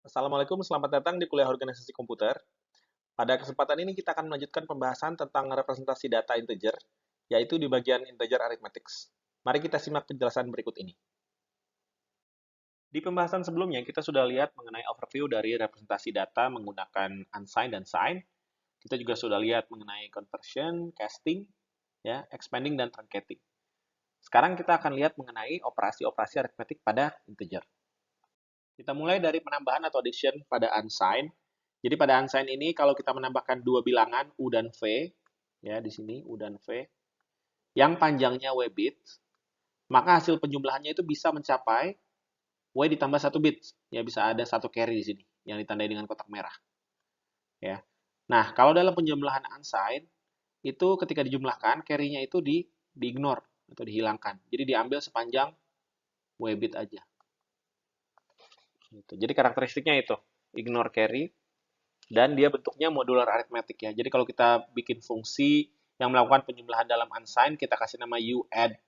Assalamualaikum, selamat datang di kuliah organisasi komputer. Pada kesempatan ini kita akan melanjutkan pembahasan tentang representasi data integer, yaitu di bagian integer arithmetics. Mari kita simak penjelasan berikut ini. Di pembahasan sebelumnya, kita sudah lihat mengenai overview dari representasi data menggunakan unsigned dan signed. Kita juga sudah lihat mengenai conversion, casting, ya, expanding, dan truncating. Sekarang kita akan lihat mengenai operasi-operasi aritmetik pada integer. Kita mulai dari penambahan atau addition pada unsigned. Jadi pada unsigned ini kalau kita menambahkan dua bilangan U dan V, ya di sini U dan V, yang panjangnya W bit, maka hasil penjumlahannya itu bisa mencapai W ditambah 1 bit. Ya bisa ada satu carry di sini yang ditandai dengan kotak merah. Ya. Nah, kalau dalam penjumlahan unsigned itu ketika dijumlahkan carry-nya itu di-ignore atau dihilangkan. Jadi diambil sepanjang W bit aja. Gitu. Jadi karakteristiknya itu, ignore carry, dan dia bentuknya modular arithmetic ya. Jadi kalau kita bikin fungsi yang melakukan penjumlahan dalam unsigned, kita kasih nama u add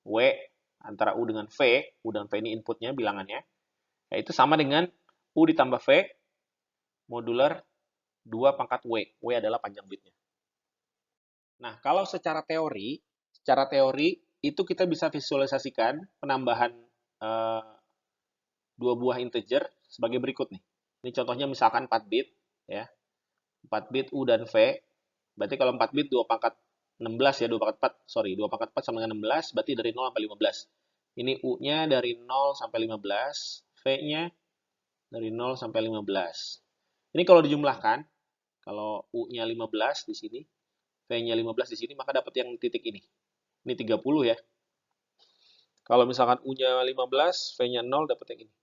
w antara u dengan v, u dan v ini inputnya, bilangannya, yaitu sama dengan u ditambah v modular 2 pangkat w adalah panjang bitnya. Nah, kalau secara teori itu kita bisa visualisasikan penambahan eh, dua buah integer sebagai berikut nih. Ini contohnya misalkan 4 bit ya. 4 bit U dan V. Berarti kalau 4 bit 2 pangkat 16 ya, 2 pangkat 4, sorry, 2 pangkat 4 sama dengan 16, berarti dari 0 sampai 15. Ini U-nya dari 0 sampai 15, V-nya dari 0 sampai 15. Ini kalau dijumlahkan, kalau U-nya 15 di sini, V-nya 15 di sini, maka dapat yang titik ini. Ini 30 ya. Kalau misalkan U-nya 15, V-nya 0, dapat yang ini.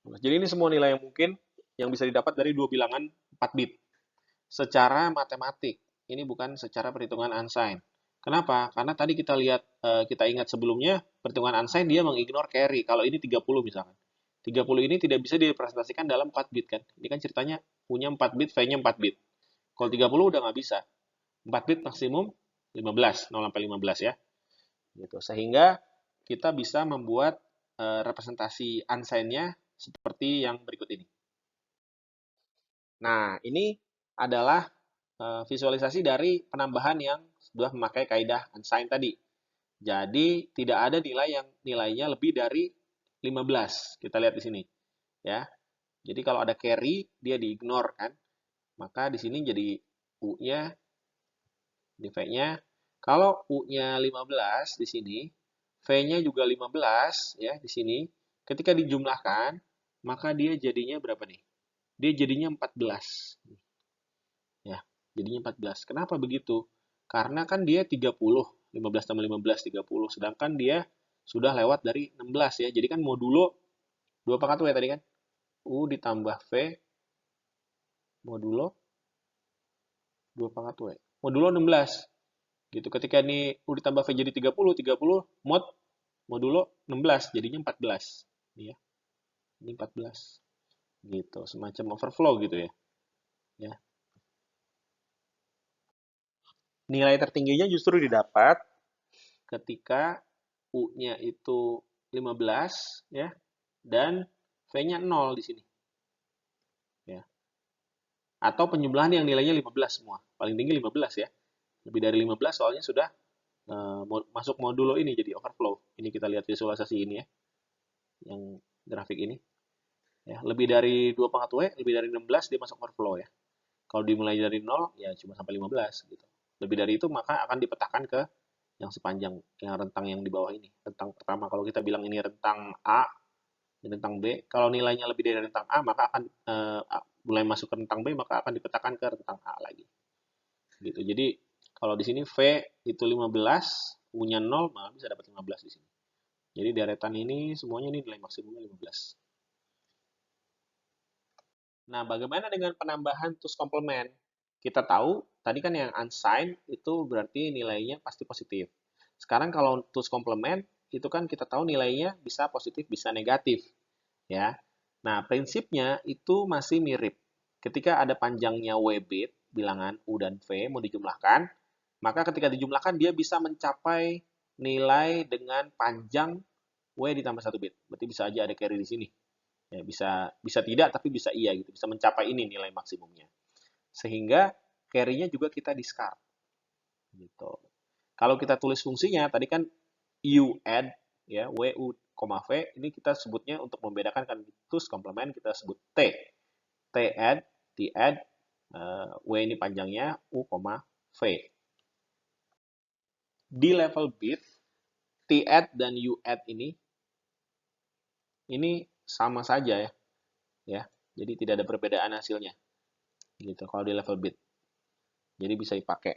Jadi ini semua nilai yang mungkin yang bisa didapat dari dua bilangan 4 bit. Secara matematik. Ini bukan secara perhitungan unsigned. Kenapa? Karena tadi kita lihat, kita ingat sebelumnya, perhitungan unsigned dia mengignore carry. Kalau ini 30 misalkan. 30 ini tidak bisa direpresentasikan dalam 4 bit kan. Ini kan ceritanya punya 4 bit, V-nya 4 bit. Kalau 30 udah nggak bisa. 4 bit maksimum 15, 0 sampai 15 ya. Gitu. Sehingga kita bisa membuat representasi unsigned-nya seperti yang berikut ini. Nah, ini adalah visualisasi dari penambahan yang sudah memakai kaidah unsigned tadi. Jadi tidak ada nilai yang nilainya lebih dari 15. Kita lihat di sini, ya. Jadi kalau ada carry dia di-ignore kan. Maka di sini jadi U-nya di V-nya. Kalau U-nya 15 di sini, V-nya juga 15 ya di sini. Ketika dijumlahkan, maka dia jadinya berapa nih? Dia jadinya 14. Ya, jadinya 14. Kenapa begitu? Karena kan dia 30, 15 tambah 15, 30. Sedangkan dia sudah lewat dari 16 ya. Jadi kan modulo 2 pangkat W tadi kan. U ditambah V modulo 2 pangkat W. Modulo 16. Gitu. Ketika ini U ditambah V jadi 30, 30 modulo 16 jadinya 14. Ini ya. Ini 14. Gitu. Semacam overflow gitu ya. Ya. Nilai tertingginya justru didapat ketika U-nya itu 15 ya dan V-nya 0 di sini ya. Atau penjumlahan yang nilainya 15 semua. Paling tinggi 15 ya. Lebih dari 15 soalnya sudah masuk modulo ini jadi overflow. Ini kita lihat visualisasi ini ya. Yang grafik ini. Ya, lebih dari 2 pangkat W, lebih dari 16 dia masuk overflow ya. Kalau dimulai dari 0 ya cuma sampai 15 gitu. Lebih dari itu maka akan dipetakan ke yang sepanjang yang rentang yang di bawah ini. Rentang pertama kalau kita bilang ini rentang A, rentang B. Kalau nilainya lebih dari rentang A, maka akan mulai masuk ke rentang B, maka akan dipetakan ke rentang A lagi. Gitu. Jadi kalau di sini V itu 15, U-nya 0, maka bisa dapat 15 di sini. Jadi deretan ini semuanya ini nilai maksimumnya 15. Nah, bagaimana dengan penambahan tools complement? Kita tahu tadi kan yang unsigned itu berarti nilainya pasti positif. Sekarang kalau tools complement itu kan kita tahu nilainya bisa positif, bisa negatif, ya. Nah, prinsipnya itu masih mirip. Ketika ada panjangnya W bit, bilangan U dan V mau dijumlahkan, maka ketika dijumlahkan dia bisa mencapai nilai dengan panjang W ditambah 1 bit. Berarti bisa aja ada carry di sini. Ya, bisa tidak tapi bisa iya gitu, bisa mencapai ini nilai maksimumnya. Sehingga carry-nya juga kita discard gitu. Kalau kita tulis fungsinya tadi kan u add ya wu, v ini kita sebutnya untuk membedakan kan tus komplement kita sebut t add, t add, w ini panjangnya u, v. Di level bit t add dan u add ini sama saja ya. Jadi tidak ada perbedaan hasilnya gitu kalau di level bit. Jadi bisa dipakai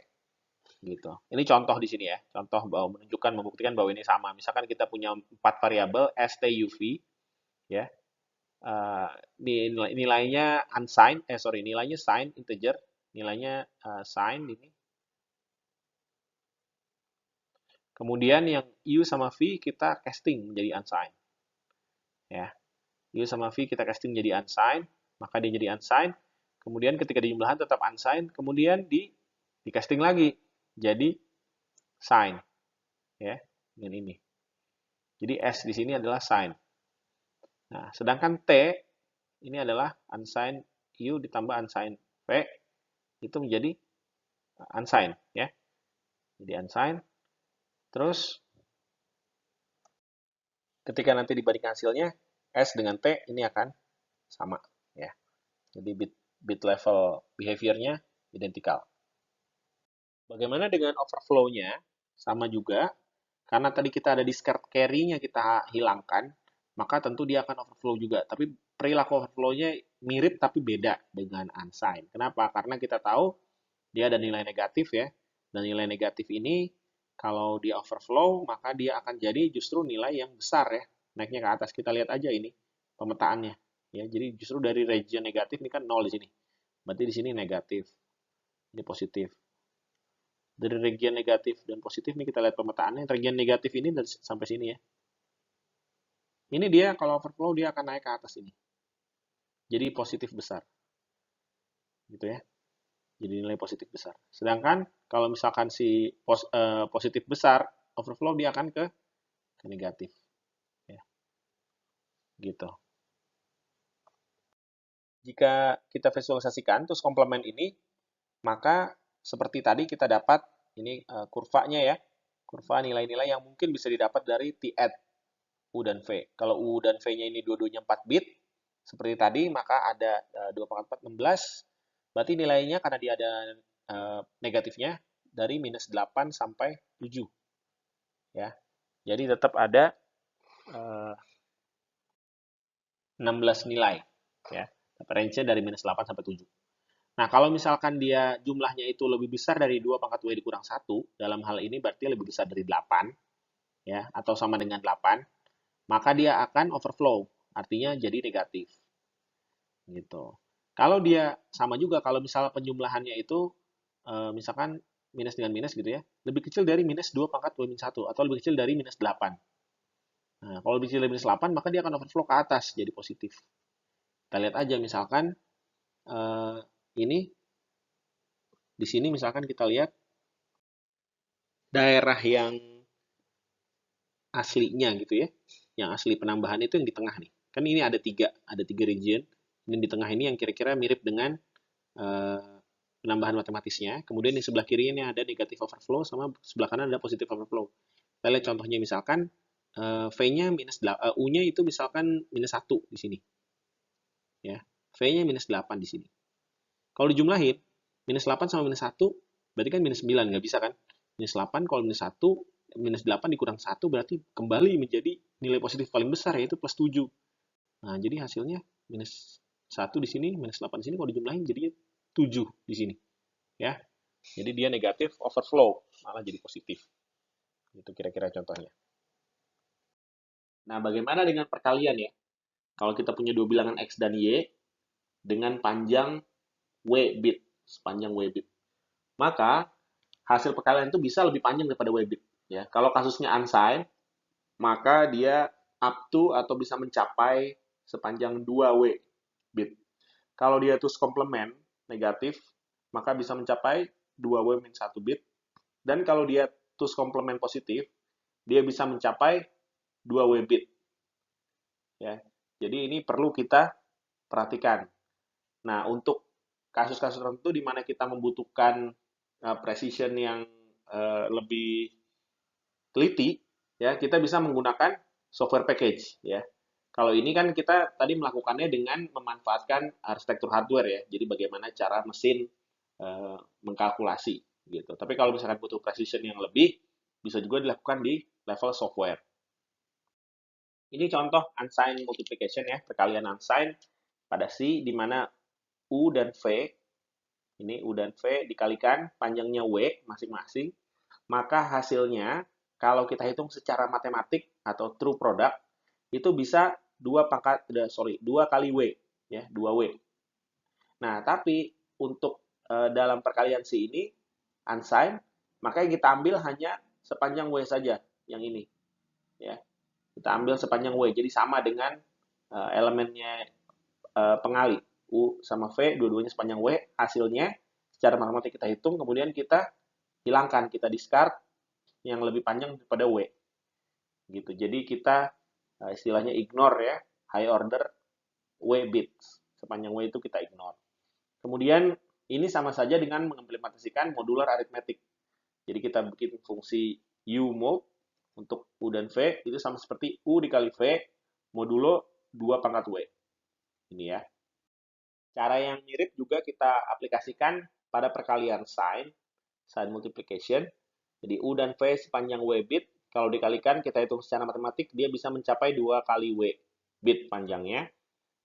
gitu. Ini contoh di sini ya. Contoh bahwa menunjukkan membuktikan bahwa ini sama. Misalkan kita punya 4 variabel STUV ya. Nilainya unsigned, nilainya signed integer, nilainya signed ini. Kemudian yang U sama V kita casting menjadi unsigned. Ya. U sama V kita casting jadi unsigned, maka dia jadi unsigned. Kemudian ketika dijumlahan tetap unsigned, kemudian di casting lagi jadi sign ya dengan ini. Jadi S di sini adalah sign. Nah, sedangkan T ini adalah unsigned U ditambah unsigned V itu menjadi unsigned ya. Jadi unsigned. Terus ketika nanti dibandingkan hasilnya S dengan T ini akan sama ya. Jadi bit level behavior-nya identikal. Bagaimana dengan overflow-nya? Sama juga, karena tadi kita ada discard carry-nya kita hilangkan, maka tentu dia akan overflow juga. Tapi perilaku overflow-nya mirip tapi beda dengan unsigned. Kenapa? Karena kita tahu dia ada nilai negatif ya. Dan nilai negatif ini kalau dia overflow, maka dia akan jadi justru nilai yang besar ya. Naiknya ke atas. Kita lihat aja ini pemetaannya. Ya, jadi justru dari region negatif ini kan 0 di sini. Berarti di sini negatif. Ini positif. Dari region negatif dan positif nih kita lihat pemetaannya. Region negatif ini dari sampai sini ya. Ini dia kalau overflow dia akan naik ke atas ini. Jadi positif besar. Gitu ya. Jadi nilai positif besar. Sedangkan kalau misalkan si positif besar, overflow dia akan ke negatif. Ya. Gitu. Jika kita visualisasikan terus komplement ini, maka seperti tadi kita dapat ini kurvanya ya. Kurva nilai-nilai yang mungkin bisa didapat dari T add U dan V. Kalau U dan V-nya ini dua-duanya 4 bit, seperti tadi, maka ada 2 pangkat 4, 16. Berarti nilainya karena dia ada negatifnya, dari minus 8 sampai 7. Ya. Jadi tetap ada 16 nilai. Ya. Range-nya dari minus 8 sampai 7. Nah, kalau misalkan dia jumlahnya itu lebih besar dari 2 pangkat W dikurang 1, dalam hal ini berarti lebih besar dari 8, ya, atau sama dengan 8, maka dia akan overflow, artinya jadi negatif. Gitu. Kalau dia sama juga, kalau misalnya penjumlahannya itu misalkan minus dengan minus gitu ya, lebih kecil dari minus 2 pangkat 2 min 1 atau lebih kecil dari minus 8. Nah, kalau lebih kecil dari minus 8, maka dia akan overflow ke atas jadi positif. Kita lihat aja misalkan ini di sini misalkan kita lihat daerah yang aslinya gitu ya, yang asli penambahan itu yang di tengah nih. Kan ini ada tiga region. Ini di tengah ini yang kira-kira mirip dengan penambahan matematisnya. Kemudian di sebelah kiri ini ada negatif overflow, sama sebelah kanan ada positif overflow. Kita lihat contohnya misalkan V-nya minus U-nya itu misalkan minus 1 di sini. Ya. V-nya minus 8 di sini. Kalau dijumlahin, minus 8 sama minus 1, berarti kan minus 9, nggak bisa kan? Minus 8, kalau minus 1, minus 8 dikurang 1, berarti kembali menjadi nilai positif paling besar, yaitu plus 7. Nah, jadi hasilnya minus 1 di sini, minus 8 di sini, kalau dijumlahin jadinya 7 di sini. Ya, jadi dia negatif overflow, malah jadi positif. Itu kira-kira contohnya. Nah, bagaimana dengan perkalian ya? Kalau kita punya dua bilangan X dan Y dengan panjang W bit, sepanjang W bit. Maka hasil perkalian itu bisa lebih panjang daripada W bit. Ya, kalau kasusnya unsigned, maka dia up to atau bisa mencapai sepanjang 2W bit. Kalau dia tus komplement negatif, maka bisa mencapai 2W min 1 bit. Dan kalau dia tus komplement positif, dia bisa mencapai 2W bit. Ya. Jadi ini perlu kita perhatikan. Nah, untuk kasus-kasus tertentu di mana kita membutuhkan precision yang lebih teliti, ya kita bisa menggunakan software package, ya. Kalau ini kan kita tadi melakukannya dengan memanfaatkan arsitektur hardware, ya. Jadi bagaimana cara mesin mengkalkulasi, gitu. Tapi kalau misalkan butuh precision yang lebih, bisa juga dilakukan di level software. Ini contoh unsigned multiplication, ya, perkalian unsigned pada si di mana U dan V, ini U dan V dikalikan panjangnya W masing-masing, maka hasilnya kalau kita hitung secara matematik atau true product itu bisa 2 kali W, ya, 2W. Nah, tapi untuk dalam perkalian si ini unsigned, makanya kita ambil hanya sepanjang W saja yang ini, ya. Kita ambil sepanjang W, jadi sama dengan elemennya pengali U sama V, dua-duanya sepanjang W, hasilnya secara matematik kita hitung, kemudian kita hilangkan, kita discard yang lebih panjang daripada W, gitu. Jadi kita istilahnya ignore, ya, high order W bits, sepanjang W itu kita ignore. Kemudian ini sama saja dengan mengimplementasikan modular arithmetic. Jadi kita bikin fungsi U mod untuk U dan V itu sama seperti U dikali V modulo 2 pangkat W. Ini, ya. Cara yang mirip juga kita aplikasikan pada perkalian sign multiplication. Jadi U dan V sepanjang W bit, kalau dikalikan kita hitung secara matematik, dia bisa mencapai 2 kali W bit panjangnya,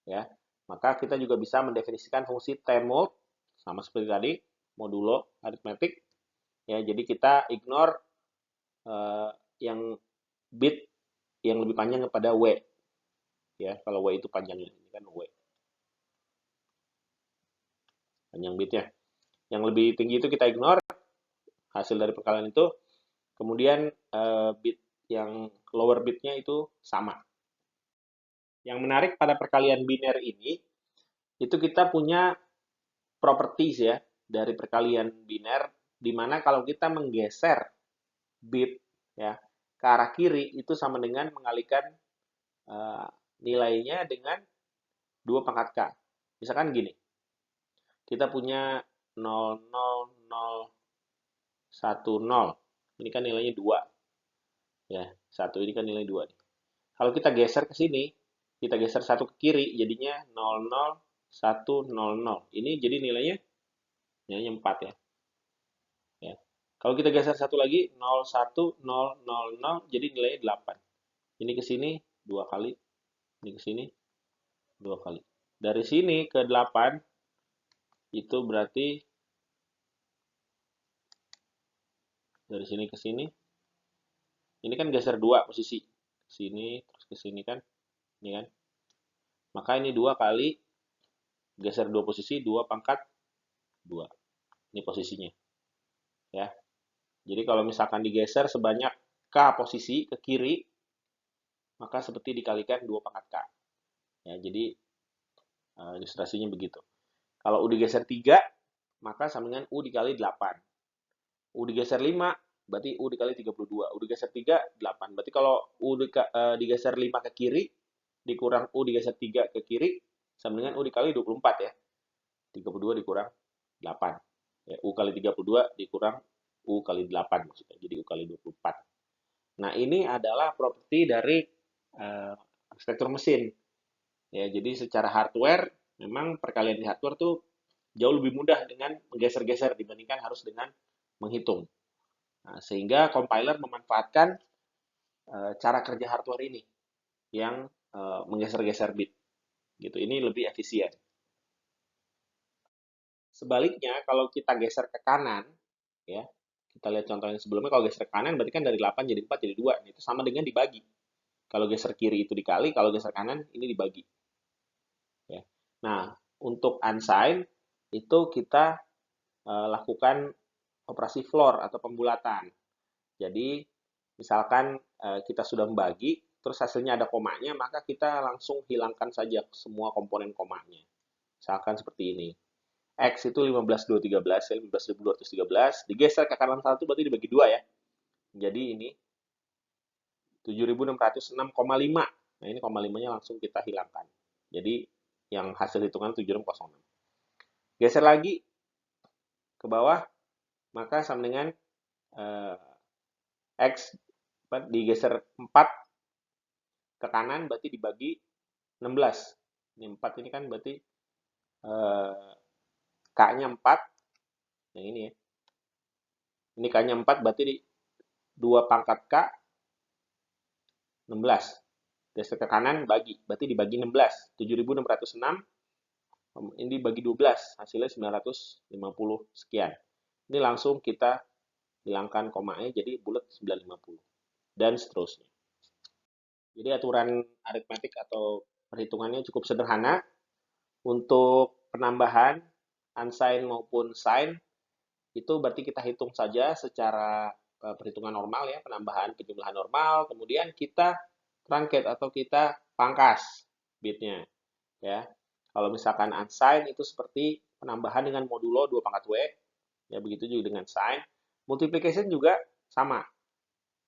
ya. Maka kita juga bisa mendefinisikan fungsi tmod sama seperti tadi, modulo aritmetik, ya. Jadi kita ignore yang bit yang lebih panjang kepada W, ya. Kalau W itu panjangnya, ini kan W panjang bitnya. Yang lebih tinggi itu kita ignore hasil dari perkalian itu. Kemudian bit yang lower bitnya itu sama. Yang menarik pada perkalian biner ini, itu kita punya properties, ya, dari perkalian biner, di mana kalau kita menggeser bit, ya, ke arah kiri itu sama dengan mengalihkan nilainya dengan 2 pangkat K. Misalkan gini, kita punya 0,0010. Ini kan nilainya 2. Ya, 1 ini kan nilai 2. Kalau kita geser ke sini, kita geser 1 ke kiri, jadinya 00100. Ini jadi nilainya 4, ya. Ya. Kalau kita geser satu lagi, 01000, jadi nilainya 8. Ini ke sini 2 kali, ini ke sini 2 kali. Dari sini ke 8, itu berarti dari sini ke sini, ini kan geser 2 posisi. Sini, terus ke sini kan, ini kan. Maka ini 2 kali, geser 2 posisi, 2 pangkat 2. Ini posisinya, ya. Jadi kalau misalkan digeser sebanyak K posisi ke kiri, maka seperti dikalikan 2 pangkat K. Ya, jadi ilustrasinya begitu. Kalau U digeser 3, maka sama dengan U dikali 8. U digeser 5, berarti U dikali 32. U digeser 3, 8. Berarti kalau U digeser 5 ke kiri, dikurang U digeser 3 ke kiri, sama dengan U dikali 24, ya. 32 dikurang 8. Ya, U kali 32 dikurang U kali 8 maksudnya. Jadi U kali 24. Nah, ini adalah properti dari arsitektur mesin. Ya, jadi secara hardware, memang perkalian di hardware tuh jauh lebih mudah dengan menggeser-geser dibandingkan harus dengan menghitung. Nah, sehingga compiler memanfaatkan cara kerja hardware ini yang menggeser-geser bit. Gitu. Ini lebih efisien. Sebaliknya, kalau kita geser ke kanan, ya, kita lihat contohnya sebelumnya, kalau geser ke kanan berarti kan dari 8 jadi 4 jadi 2. Itu sama dengan dibagi. Kalau geser kiri itu dikali, kalau geser kanan ini dibagi. Ya. Nah, untuk unsigned itu kita lakukan operasi floor atau pembulatan. Jadi, misalkan kita sudah membagi, terus hasilnya ada komanya, maka kita langsung hilangkan saja semua komponen komanya. Misalkan seperti ini. X itu 15.213, 15.213, digeser ke kanan 1 berarti dibagi 2, ya. Jadi ini 7.606,5. Nah, ini koma 5-nya langsung kita hilangkan. Jadi, yang hasil hitungan 7606. Geser lagi ke bawah, maka sama dengan eh, X digeser 4 ke kanan, berarti dibagi 16. Ini 4 ini kan berarti K-nya 4, yang ini ya. Ini K-nya 4, berarti 2 pangkat K, 16. Geser ke kanan, bagi. Berarti dibagi 16. 7.606, ini dibagi 12. Hasilnya 950 sekian. Ini langsung kita hilangkan komanya, jadi bulat 950. Dan seterusnya. Jadi aturan aritmetik atau perhitungannya cukup sederhana. Untuk penambahan unsigned maupun signed, itu berarti kita hitung saja secara perhitungan normal ya, penambahan penjumlahan normal, kemudian kita truncate atau kita pangkas bitnya ya. Kalau misalkan unsigned itu seperti penambahan dengan modulo 2 pangkat W, ya begitu juga dengan sign. Multiplication juga sama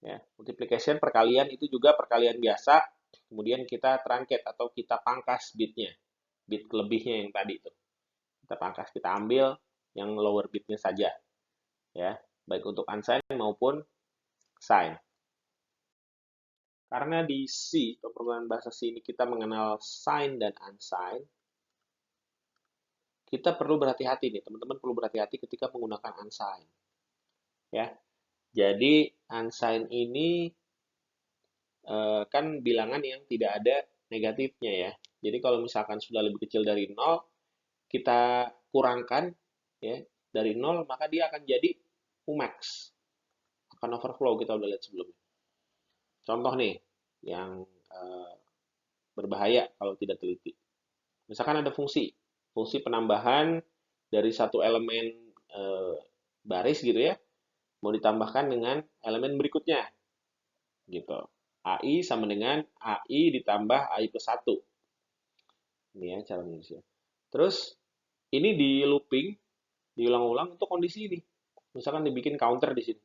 ya. Multiplication perkalian itu juga perkalian biasa, kemudian kita truncate atau kita pangkas bitnya, bit lebihnya yang tadi itu. Kita pangkas, kita ambil yang lower bitnya saja ya, baik untuk unsigned maupun signed. Karena di C, pemrograman bahasa C ini kita mengenal signed dan unsigned, kita perlu berhati-hati nih, teman-teman perlu berhati-hati ketika menggunakan unsigned. Ya, jadi unsigned ini kan bilangan yang tidak ada negatifnya ya. Jadi kalau misalkan sudah lebih kecil dari 0, kita kurangkan ya dari 0, maka dia akan jadi Umax. Akan overflow, kita udah lihat sebelumnya. Contoh nih, yang berbahaya kalau tidak teliti. Misalkan ada fungsi penambahan dari satu elemen baris gitu ya, mau ditambahkan dengan elemen berikutnya, gitu. AI sama dengan AI ditambah AI plus 1. Ini ya cara menulisnya. Terus, ini di looping, diulang-ulang untuk kondisi ini. Misalkan dibikin counter di sini.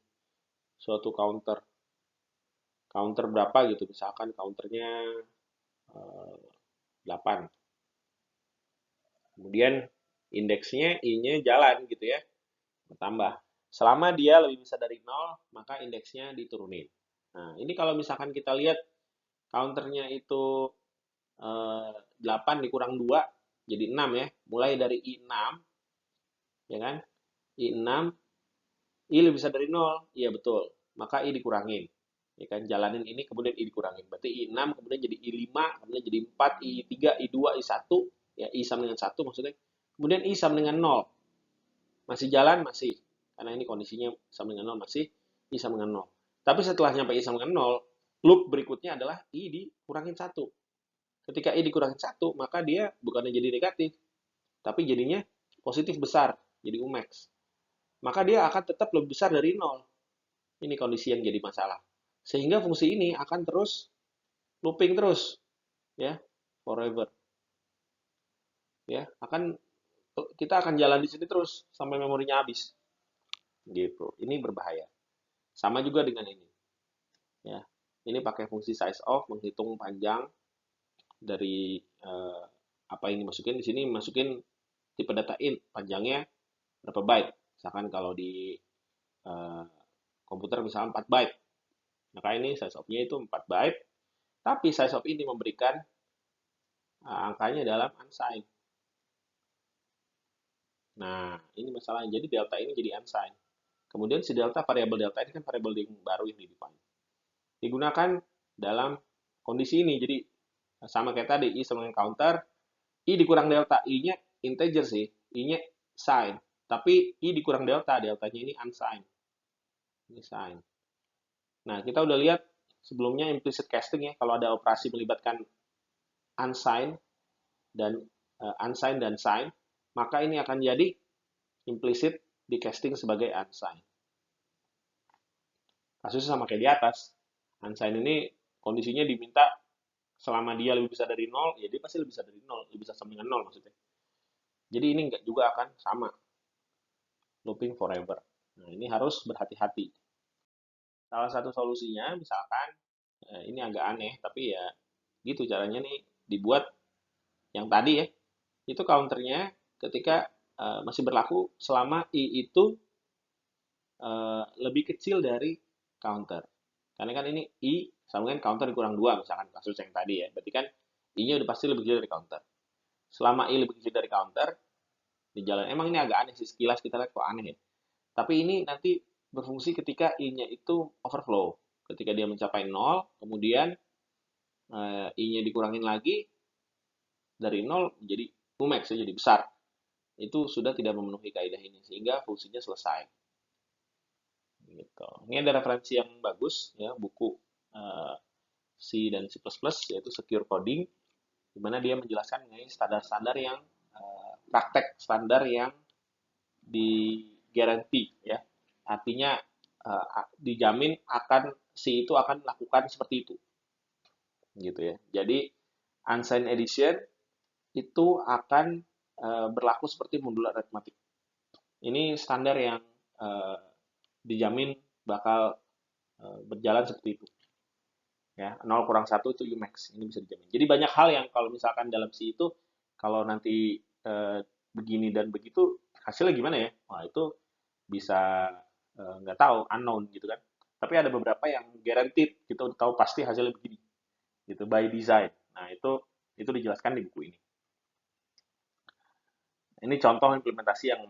Suatu counter. Counter berapa gitu, misalkan counternya 8. Kemudian indeksnya I-nya jalan gitu ya, bertambah. Selama dia lebih besar dari 0, maka indeksnya diturunin. Nah, ini kalau misalkan kita lihat counternya itu 8 dikurang 2, jadi 6 ya. Mulai dari I6, ya kan? I6, I lebih besar dari 0, iya betul. Maka I dikurangin. Ya kan, jalanin ini kemudian I dikurangin. Berarti I6 kemudian jadi I5, kemudian jadi 4, I3, I2, I1, ya I sama dengan 1 maksudnya. Kemudian I sama dengan 0. Masih jalan, masih. Karena ini kondisinya sama dengan 0, masih I sama dengan 0. Tapi setelah nyampe I sama dengan 0, loop berikutnya adalah I dikurangin 1. Ketika I dikurangin 1, maka dia bukannya jadi negatif, tapi jadinya positif besar, jadi Umax. Maka dia akan tetap lebih besar dari 0. Ini kondisi yang jadi masalah. Sehingga fungsi ini akan terus looping terus, ya, forever. Ya, kita akan jalan di sini terus sampai memorinya habis. Gitu. Ini berbahaya. Sama juga dengan ini. Ya. Ini pakai fungsi size of, menghitung panjang dari apa yang dimasukin. Di sini masukin tipe data int, panjangnya berapa byte. Misalkan kalau di komputer misalnya 4 byte. Maka ini size of-nya itu 4 byte. Tapi size of ini memberikan angkanya dalam unsigned. Nah, ini masalahnya. Jadi delta ini jadi unsigned. Kemudian si delta, variabel delta ini kan variabel yang baru yang di-define. Digunakan dalam kondisi ini. Jadi sama kayak tadi, I sama dengan counter, I dikurang delta, I-nya integer sih, I-nya sign. Tapi I dikurang delta, deltanya ini unsigned. Ini sign. Nah, kita udah lihat sebelumnya implicit casting ya, kalau ada operasi melibatkan unsigned dan sign, maka ini akan jadi implicit di casting sebagai unsigned. Kasusnya sama kayak di atas. Unsigned ini kondisinya diminta selama dia lebih besar dari 0, ya dia pasti lebih besar dari 0, lebih besar sama dengan 0 maksudnya. Jadi ini enggak juga akan sama. Looping forever. Nah, ini harus berhati-hati. Salah satu solusinya, misalkan, ini agak aneh, tapi ya Gitu caranya nih dibuat yang tadi ya. Itu counternya ketika masih berlaku selama I itu lebih kecil dari counter. Karena kan ini I sama dengan counter dikurang 2 misalkan kasus yang tadi ya. Berarti kan I-nya udah pasti lebih kecil dari counter. Selama I lebih kecil dari counter, di jalan emang ini agak aneh sih sekilas kita lihat kok aneh ya. Tapi ini nanti berfungsi ketika I-nya itu overflow. Ketika dia mencapai 0, kemudian I-nya dikurangin lagi dari 0 menjadi max ya, jadi besar. Itu sudah tidak memenuhi kaidah ini sehingga fungsinya selesai. Gitu. Ini ada referensi yang bagus ya, buku uh, C dan C++ yaitu Secure Coding di mana dia menjelaskan mengenai standar-standar yang praktek standar yang digaranti ya. Artinya dijamin akan si itu akan melakukan seperti itu. Gitu ya. Jadi unsigned edition itu akan berlaku seperti modular arithmetic. Ini standar yang dijamin bakal berjalan seperti itu. Ya, 0 kurang 1 itu Umax. Ini bisa dijamin. Jadi banyak hal yang kalau misalkan dalam C itu kalau nanti begini dan begitu hasilnya gimana ya? Wah, itu bisa nggak tahu, unknown gitu kan. Tapi ada beberapa yang guaranteed, kita udah tahu pasti hasilnya begini. Gitu by design. Nah, itu dijelaskan di buku ini. Ini contoh implementasi yang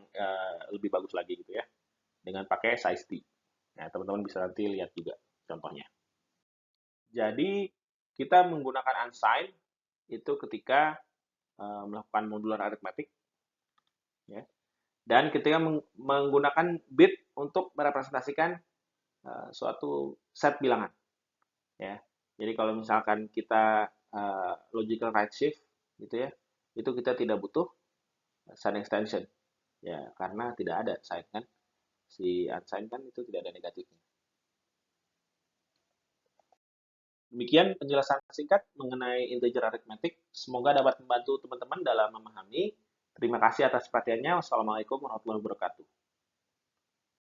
lebih bagus lagi gitu ya. Dengan pakai size T. Nah, teman-teman bisa nanti lihat juga contohnya. Jadi, kita menggunakan unsigned itu ketika melakukan modular arithmetic ya. Dan ketika menggunakan bit untuk merepresentasikan suatu set bilangan ya. Jadi kalau misalkan kita logical right shift gitu ya, itu kita tidak butuh sign extension ya karena tidak ada sign kan. Si unsigned kan itu tidak ada negatifnya. Demikian penjelasan singkat mengenai integer arithmetic. Semoga dapat membantu teman-teman dalam memahami. Terima kasih atas perhatiannya. Wassalamualaikum warahmatullahi wabarakatuh.